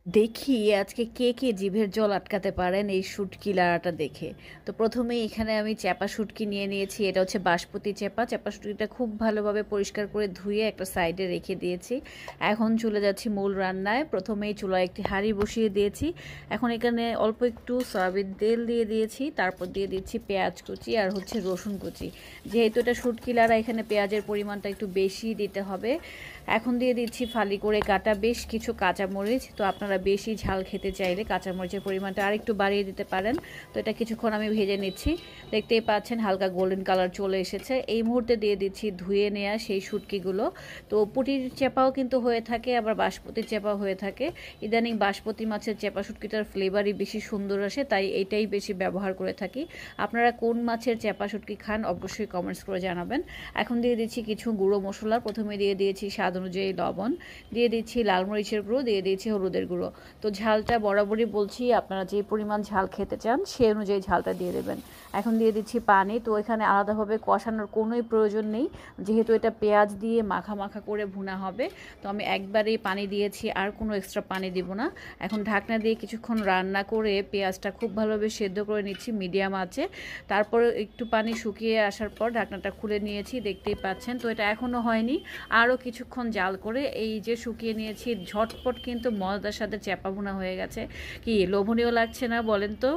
দেখি আজকে কে কে জিভের জল আটকাতে পারেন এই শুটকি লাড়াটা দেখে। তো প্রথমেই এখানে আমি চ্যাপা শুটকি নিয়ে নিয়েছি। এটা হচ্ছে বাসপতি চ্যাপা। চ্যাপা শুটকিটা খুব ভালোভাবে পরিষ্কার করে ধুয়ে একটা সাইডে রেখে দিয়েছি। এখন চলে যাচ্ছি মূল রান্নায়। প্রথমেই চুলায় একটি হাঁড়ি বসিয়ে দিয়েছি। এখন এখানে অল্প একটু সয়াবিন তেল দিয়ে দিয়েছি, তারপর দিয়ে দিচ্ছি পেঁয়াজ কুচি আর হচ্ছে রসুন কুচি। যেহেতু এটা শুটকি লাড়া, এখানে পেঁয়াজের পরিমাণটা একটু বেশি দিতে হবে। এখন দিয়ে দিচ্ছি ফালি করে কাটা বেশ কিছু কাঁচামরিচ। তো আপনারা বেশি ঝাল খেতে চাইলে কাঁচামরিচের পরিমাণটা আরেকটু বাড়িয়ে দিতে পারেন। তো এটা কিছুক্ষণ আমি ভেজে নিচ্ছি। দেখতেই পাচ্ছেন হালকা গোল্ডেন কালার চলে এসেছে। এই মুহূর্তে দিয়ে দিচ্ছি ধুয়ে নেওয়া সেই শুটকিগুলো। তো পুঁটির চেপাও কিন্তু হয়ে থাকে, আবার বাঁশপতির চেপাও হয়ে থাকে। ইদানিং বাঁশপতি মাছের চেপা শুটকিটার ফ্লেভারই বেশি সুন্দর আসে, তাই এটাই বেশি ব্যবহার করে থাকি। আপনারা কোন মাছের চেপা শুটকি খান অবশ্যই কমেন্টস করে জানাবেন। এখন দিয়ে দিচ্ছি কিছু গুঁড়ো মশলা। প্রথমে দিয়ে দিয়েছি স্বাদ অনুযায়ী লবণ, দিয়ে দিচ্ছি লাল মরিচের গুঁড়ো, দিয়ে দিয়েছি হলুদের গুঁড়ো। তো ঝালটা বরাবরই বলছি, আপনারা যে পরিমাণ ঝাল খেতে চান সেই অনুযায়ী ঝালটা দিয়ে দেবেন। এখন দিয়ে দিচ্ছি পানি। তো এখানে আলাদাভাবে কষানোর কোনোই প্রয়োজন নেই, যেহেতু এটা পেঁয়াজ দিয়ে মাখা মাখা করে ভুনা হবে। তো আমি একবারেই পানি দিয়েছি, আর কোনো এক্সট্রা পানি দিব না। এখন ঢাকনা দিয়ে কিছুক্ষণ রান্না করে পেঁয়াজটা খুব ভালোভাবে সেদ্ধ করে নিচ্ছি মিডিয়াম আঁচে। তারপরে একটু পানি শুকিয়ে আসার পর ঢাকনাটা খুলে নিয়েছি, দেখতেই পাচ্ছেন। তো এটা এখনও হয়নি, আরও কিছুক্ষণ জাল করে এই যে শুকিয়ে নিয়েছি, ঝটপট কিন্তু মজাদার সাথে চ্যাপা ভুনা হয়ে গেছে। কি লোভনীয় লাগছে না বলেন তো?